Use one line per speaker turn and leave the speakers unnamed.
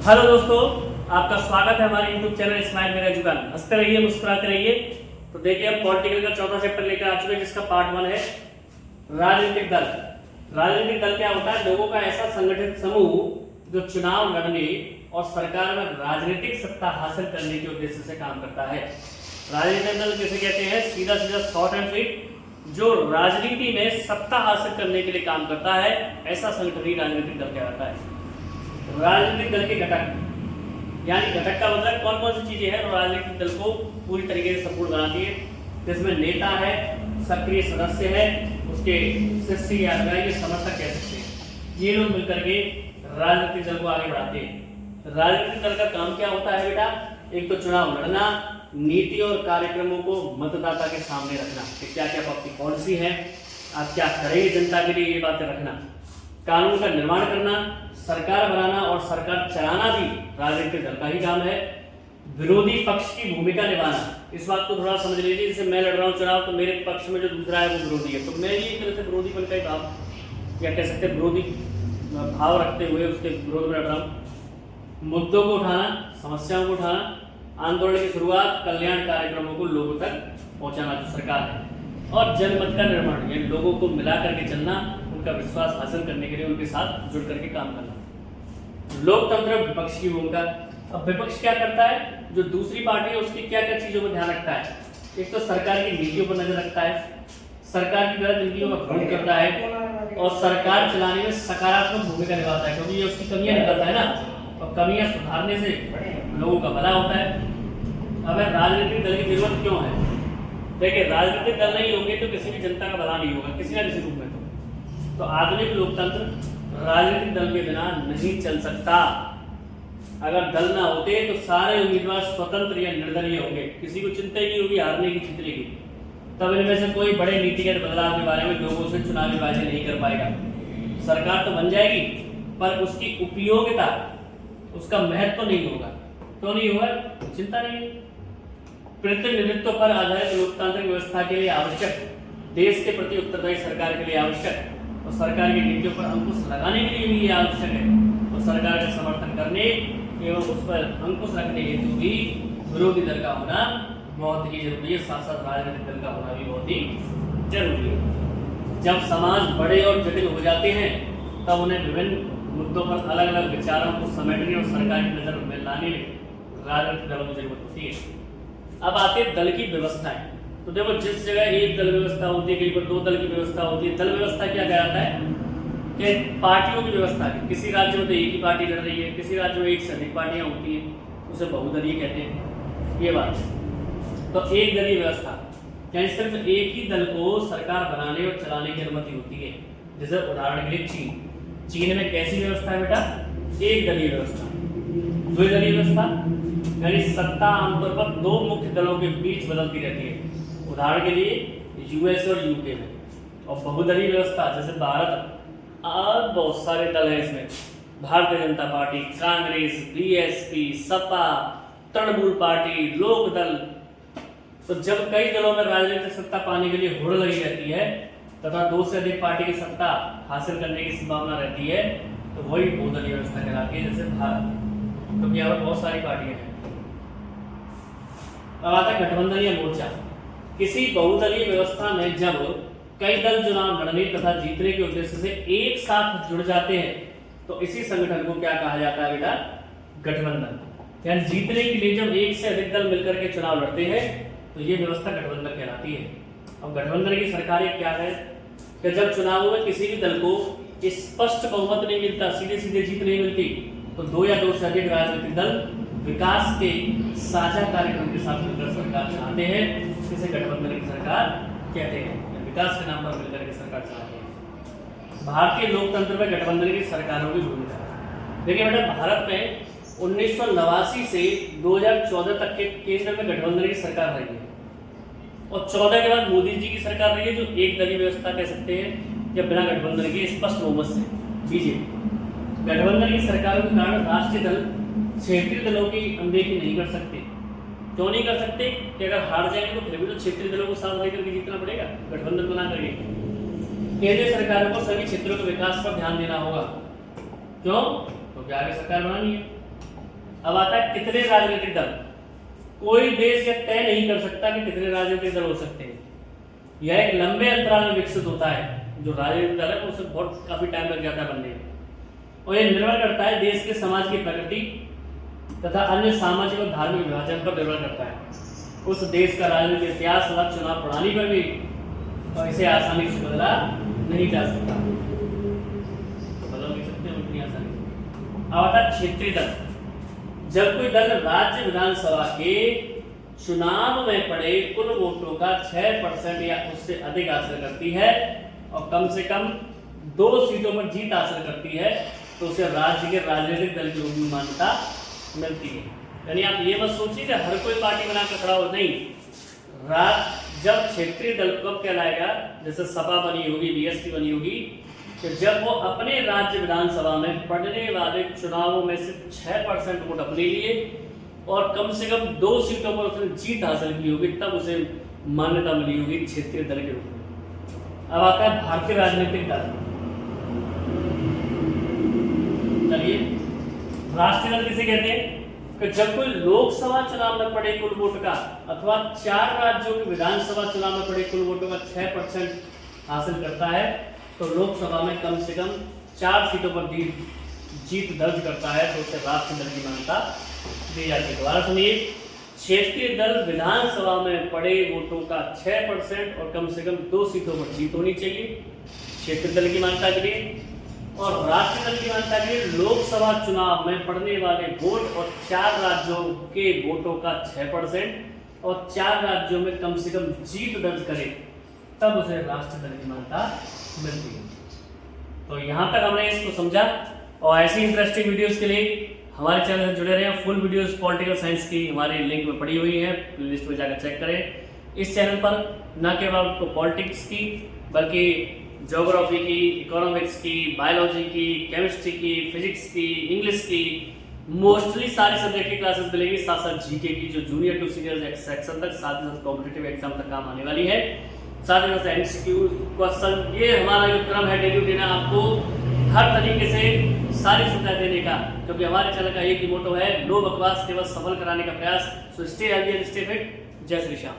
Hello दोस्तों, आपका स्वागत है हमारे YouTube चैनल स्माइल मेरा जुगान। हंसते रहिए, मुस्कुराते रहिए। तो देखिए, अब पॉलिटिकल का चौथा चैप्टर लेकर आ चुके हैं, जिसका पार्ट 1 है राजनीतिक दल। राजनीतिक दल क्या होता है? लोगों का ऐसा संगठित समूह जो चुनाव लड़ने और सरकार में राजनीतिक सत्ता हासिल करने के उद्देश्य से काम करता है। राजनीतिक दल किसे कहते हैं? सीधा सीधा शॉर्ट एंड स्वीट, जो राजनीति में सत्ता हासिल करने के लिए काम करता है, ऐसा संगठन ही राजनीतिक दल कहलाता है। राजनीतिक दल के घटक, यानी घटक का मतलब कौन कौन सी चीजें हैं जो राजनीतिक दल को पूरी तरीके से संपूर्ण बनाती है, जिसमें नेता है, सक्रिय सदस्य है, उसके शिष्य या अनुयायी समर्थक कह सकते हैं। ये लोग मिलकर के राजनीतिक दल को आगे बढ़ाते हैं। राजनीतिक दल का काम क्या होता है बेटा? एक तो चुनाव लड़ना, नीति और कार्यक्रमों को मतदाता के सामने रखना कि क्या क्या आपकी पॉलिसी है, आप क्या करेंगे जनता के लिए, ये बातें रखना। कानून का निर्माण करना, सरकार बनाना और सरकार चलाना भी राजनीतिक दल का ही काम है। विरोधी पक्ष की भूमिका निभाना, इस बात को थोड़ा समझ लीजिए। जैसे मैं लड़ रहा हूँ चुनाव, तो मेरे पक्ष में जो दूसरा है वो विरोधी है, तो मैं भी एक तरह से विरोधीपन का ही भाव, या कह सकते हैं विरोधी भाव रखते हुए उसके विरोध में लड़ रहा हूँ। मुद्दों को उठाना, समस्याओं को उठाना, आंदोलन की शुरुआत, कल्याण कार्यक्रमों को लोगों तक पहुंचाना जो सरकार है, और जनमत का निर्माण, यानी लोगों को मिला करके चलना, उनका विश्वास हासिल करने के लिए उनके साथ जुड़ करके काम करना। लोकतंत्र विपक्ष की भूमिका। अब विपक्ष क्या करता है? जो दूसरी पार्टी है उसकी क्या क्या चीजों पर ध्यान रखता है? एक तो सरकार की नीतियों पर नजर रखता है, सरकार की गलत नीतियों का विरोध करता है, और सरकार चलाने में सकारात्मक भूमिका निभाता है, क्योंकि ये उसकी कमियां निकलता है ना, और कमियां सुधारने से लोगों का भला होता है। अब राजनीतिक दल की जरूरत क्यों है? देखिए, राजनीतिक दल नहीं होंगे तो किसी भी जनता का भला नहीं होगा, किसी ना किसी रूप में। तो आधुनिक लोकतंत्र राजनीतिक दल के बिना नहीं चल सकता। अगर दल ना होते तो सारे उम्मीदवार स्वतंत्र या निर्दलीय होंगे, किसी को चिंता ही नहीं होगी हारने की जीतने की। तब इनमें से कोई बड़े नीतिगत बदलाव के बारे में लोगों से चुनावी बाजी नहीं कर पाएगा। सरकार तो बन जाएगी, पर उसकी उपयोगिता, उसका महत्व तो नहीं होगा। क्यों नहीं होगा? चिंता नहीं। प्रतिनिधित्व पर आधारित लोकतांत्रिक व्यवस्था के लिए आवश्यक, देश के प्रति उत्तरदायी सरकार के लिए आवश्यक, और सरकार की नीतियों पर अंकुश लगाने के लिए भी ये आवश्यक है, और सरकार का समर्थन करने एवं उस पर अंकुश रखने हेतु भी विरोधी दल का होना बहुत ही जरूरी है। साथ साथ राजनीतिक दल का होना भी बहुत ही जरूरी है। जब समाज बड़े और जटिल हो जाते हैं, तब उन्हें विभिन्न मुद्दों पर अलग अलग विचारों को समेटने और सरकार की नजर में लाने में राजनीतिक दलों की जरूरत होती है। अब आते हैं दल की व्यवस्थाएं। तो देखो, जिस जगह एक दल व्यवस्था होती है, कहीं पर दो दल की व्यवस्था होती है। दल व्यवस्था क्या कहलाता है? कि पार्टियों की व्यवस्था है। किसी राज्य में तो एक ही पार्टी लड़ रही है, किसी राज्य में एक से अधिक पार्टियां होती हैं, उसे बहुदलीय कहते हैं। ये बात। तो एक दलीय व्यवस्था, यानी सिर्फ एक ही दल को सरकार बनाने और चलाने की अनुमति होती है। जैसे उदाहरण के लिए चीन में कैसी व्यवस्था है बेटा? एक दलीय व्यवस्था। द्विदलीय व्यवस्था, यानी सत्ता आमतौर पर दो मुख्य दलों के बीच बदलती रहती है। उदाहरण के लिए यूएस और यूके में। और बहुदलीय व्यवस्था, जैसे भारत, और बहुत सारे दल हैं इसमें, Bharatiya Janata party, Congress, BSP, Sapa, Trinamool party, लोक दल। तो जब कई दलों में राजनीतिक सत्ता पाने के लिए होड़ लगी रहती है तथा दो से अधिक पार्टी की सत्ता हासिल करने की संभावना रहती है, तो वही बहुदलीय व्यवस्था कहलाती है। जैसे भारत, क्योंकि यहाँ पर बहुत सारी पार्टियां हैं। अब आता है गठबंधन या मोर्चा। किसी बहुदलीय व्यवस्था में जब कई दल चुनाव लड़ने तथा जीतने के उद्देश्य से एक साथ जुड़ जाते हैं, तो इसी संगठन को क्या कहा जाता है बेटा? गठबंधन। यानी जीतने के लिए जब एक से अधिक दल मिलकर के चुनाव लड़ते हैं, तो ये व्यवस्था गठबंधन कहलाती है। अब गठबंधन की सरकारें क्या है कि जब चुनावों में किसी भी दल को स्पष्ट बहुमत नहीं मिलता, सीधे सीधे जीत नहीं मिलती, तो दो या दो से अधिक राजनीतिक दल विकास के साझा कार्यक्रम के साथ मिलकर सरकार चलाते हैं। जिसे गठबंधन की सरकार कहते हैं। विकास के नाम पर मिलकर के सरकार चलाते हैं। भारतीय लोकतंत्र में गठबंधन की सरकारों की भूमिका। देखिए बेटा, भारत में 1989 से 2014 तक के केंद्र में गठबंधन की सरकार रही है, और 14 के बाद मोदी जी की सरकार रही है, जो एक दलीय व्यवस्था कह सकते हैं, या बिना गठबंधन के स्पष्ट बहुमत से, बीजेपी। गठबंधन की सरकारों के कारण राष्ट्रीय दल क्षेत्रीय दलों की अनदेखी नहीं कर सकते। क्यों नहीं कर सकते? कि अगर हार जाएंगे तो फिर भी तो क्षेत्रीय दलों को साथ लेकर के जीतना पड़ेगा, गठबंधन बना करके। केंद्रीय सरकारों को सभी क्षेत्रों के विकास पर ध्यान देना होगा। क्यों? क्योंकि आगे सरकार बनानी है। अब आता है कितने राजनीतिक दल। कोई देश यह तय नहीं कर सकता कि कितने राजनीतिक दल हो सकते हैं, यह एक लंबे अंतराल में विकसित होता है। जो राजनीतिक दल है उसे बहुत काफी टाइम लग जाता है बनने में, और यह निर्भर करता है देश के समाज की प्रकृति तथा अन्य सामाजिक और धार्मिक विभाजन पर निर्भर करता है। उस देश का राजनीतिक इतिहास तथा चुनाव प्रणाली पर भी और इसे आसानी से बदला नहीं जा सकता, बदल नहीं सकते उतनी आसानी से। अब आता है क्षेत्रीय दल। जब कोई दल राज्य विधानसभा के चुनाव में पड़े कुल वोटों का 6% या उससे अधिक हासिल करती है और कम से कम 2 सीटों पर जीत हासिल करती है, तो उसे राज्य के राजनीतिक दल की मान्यता मिलती है। यानी आप ये मत सोचिए कि हर कोई पार्टी बनाकर खड़ा हो, नहीं। जब क्षेत्रीय दल कब कहलाएगा, जैसे सपा बनी होगी, बीएसपी बनी होगी, तो जब वो अपने राज्य विधानसभा में पड़ने वाले चुनावों में से 6% वोट अपने लिए और कम से कम 2 सीटों पर उसने जीत हासिल की होगी, तब उसे मान्यता मिली होगी क्षेत्रीय दल के रूप में। अब आता है भारतीय राजनीतिक दल। चलिए, राष्ट्रीय दल किसे कहते हैं कि जब कोई लोकसभा चुनाव में पड़े कुल वोट का अथवा 4 राज्यों के विधानसभा चुनाव में पड़े कुल वोटों का 6% हासिल करता है, तो लोकसभा में कम से कम 4 सीटों पर जीत दर्ज करता है, तो उसे राष्ट्रीय दल की मान्यता दी जाती है। दोबारा सुनिए, क्षेत्रीय दल विधानसभा में पड़े वोटों का 6% और कम से कम 2 सीटों पर जीत होनी चाहिए क्षेत्रीय दल की मान्यता के लिए, और राष्ट्रीय दल की मान्यता के लिए लोकसभा चुनाव में पड़ने वाले वोट और 4 राज्यों के वोटों का 6% और 4 राज्यों में कम से कम जीत दर्ज करे, तब उसे राष्ट्रीय दल की मान्यता मिलती है। तो यहाँ तक हमने इसको समझा, और ऐसी इंटरेस्टिंग वीडियोस के लिए हमारे चैनल से जुड़े रहें। फुल वीडियोस पॉलिटिकल साइंस की हमारे लिंक में पड़ी हुई है, प्लेलिस्ट में जाकर चेक करें। इस चैनल पर न केवल आपको पॉलिटिक्स की बल्कि ज्योग्राफी की, इकोनॉमिक्स की, बायोलॉजी की, केमिस्ट्री की, फिजिक्स की, इंग्लिश की, मोस्टली सारी सब्जेक्ट की क्लासेस मिलेगी, साथ साथ जीके की जो जूनियर टू सीनियर सेक्शन तक, साथ ही साथ कॉम्पिटिटिव एग्जाम तक काम आने वाली है, साथ ही साथ एमसीक्यू क्वेश्चन। ये हमारा जो क्रम है डेली रूटीन, आपको हर तरीके से सारी सुविधा देने का, क्योंकि हमारे चैनल का एक ही मोटो है, नो बकवास केवल सफल कराने का प्रयास। So stay healthy and stay fit. जय श्री श्याम।